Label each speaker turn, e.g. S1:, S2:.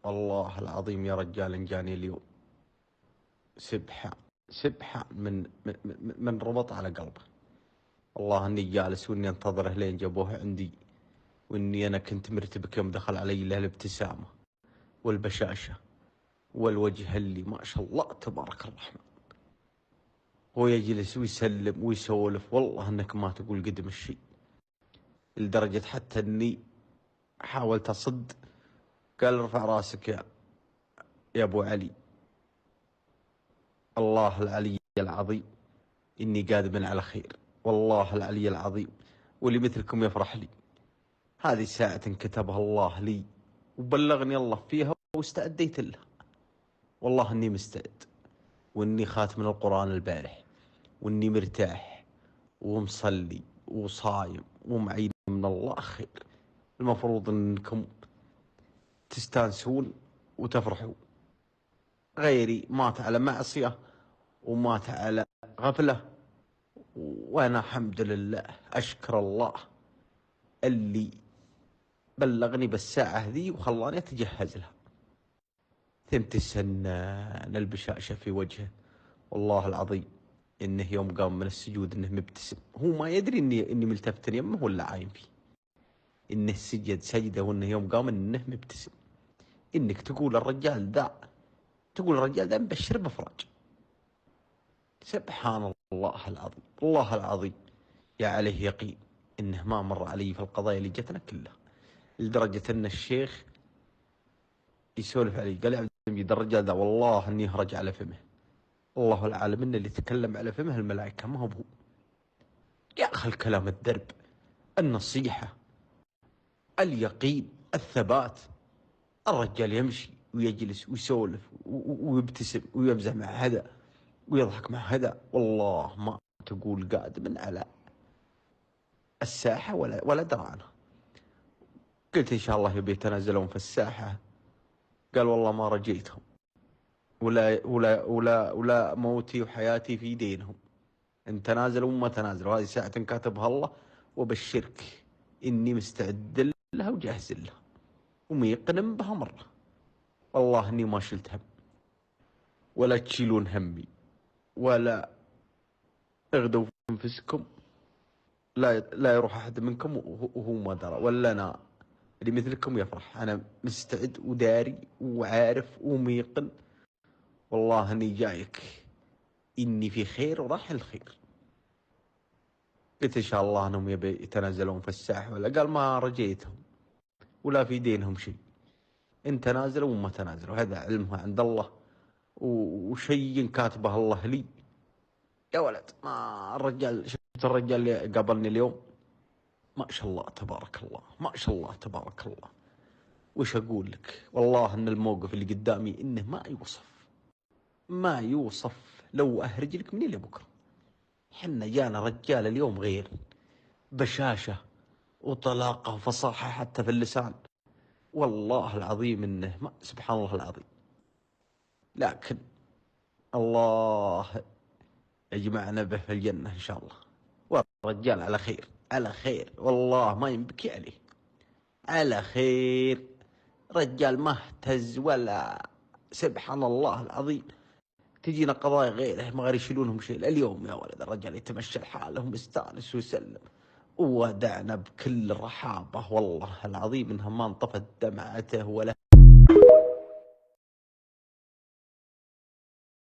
S1: والله العظيم يا رجال إن جاني اليوم سبحة من ربط على قلبه. والله اني جالس واني انتظره لين جابوه عندي، واني انا كنت مرتبك يوم دخل علي له الابتسامة والبشاشة والوجه اللي ما شاء الله تبارك الرحمن. هو يجلس ويسلم ويسولف، والله انك ما تقول قدم الشيء، لدرجة حتى اني حاولت اصد. قال ارفع راسك يا ابو علي. الله العلي العظيم اني قادم على خير، والله العلي العظيم واللي مثلكم يفرح لي. هذه ساعة كتبها الله لي وبلغني الله فيها واستعديت لها. والله اني مستعد، واني خاتم القرآن البارح، واني مرتاح ومصلي وصايم ومعين من الله خير. المفروض انكم تستانسون وتفرحوا. غيري مات على معصية ومات على غفلة، وانا الحمد لله اشكر الله اللي بلغني بالساعة ذي وخلاني اتجهز لها. ثمت السنان البشاشة في وجهه، والله العظيم انه يوم قام من السجود انه مبتسم. هو ما يدري اني ملتفت يمه ولا عايم فيه، انه سجد سجده، وانه يوم قام انه مبتسم. انك تقول الرجال ذا مبشر بفرج. سبحان الله العظيم، الله العظيم يا عليه يقين انه ما مر علي في القضايا اللي جتنا كلها، لدرجة ان الشيخ يسولف علي قال يا عبد المجيد الرجال ذا والله اني هرج على فمه. الله العالم ان اللي تكلم على فمه الملائكة ما هو بهو. يا اخي الكلام الدرب، النصيحة، اليقين، الثبات. الرجال يمشي ويجلس ويسولف ويبتسم ويمزح مع هذا ويضحك مع هذا، والله ما تقول قادم على الساحة ولا درانة. قلت إن شاء الله يبي يتنازلون في الساحة. قال والله ما رجيتهم، ولا موتي وحياتي في دينهم. إن تنازلوا وما تنازلوا، هذه ساعة كاتبها الله، وبشرك إني مستعد لها وجاهز لها وميقن بها مرة. والله إني ما شلت هم، ولا تشيلون همي، ولا اغدوا في أنفسكم. لا يروح أحد منكم وهو ما درى، ولا أنا اللي مثلكم يفرح. أنا مستعد وداري وعارف وميقن، والله إني جايك إني في خير وراح الخير. قلت إن شاء الله أنهم يبي يتنازلون في الساحة، ولا قال ما رجيتهم ولا في دينهم شيء. إن تنازلوا وما تنازلوا هذا علمها عند الله، وشيء كاتبه الله لي. يا ولد ما الرجال، شفت الرجال اللي قابلني اليوم، ما شاء الله تبارك الله، ما شاء الله تبارك الله. وش أقول لك، والله إن الموقف اللي قدامي إنه ما يوصف. لو أهرج لك من اللي بكرة. حنا جانا رجال اليوم غير، بشاشة وطلاقة وفصاحة حتى في اللسان. والله العظيم إنه ما سبحان الله العظيم. لكن الله يجمعنا به في الجنة إن شاء الله. والرجال على خير، على خير، والله ما ينبكي عليه، على خير. رجال ما اهتز ولا سبحان الله العظيم. تجينا قضايا غيره ما غير يشيلونهم شيء. اليوم يا ولد الرجال يتمشى لحاله مستانس ويسلم، ودعنا بكل رحابة. والله العظيم انها ما انطفت دمعته ولا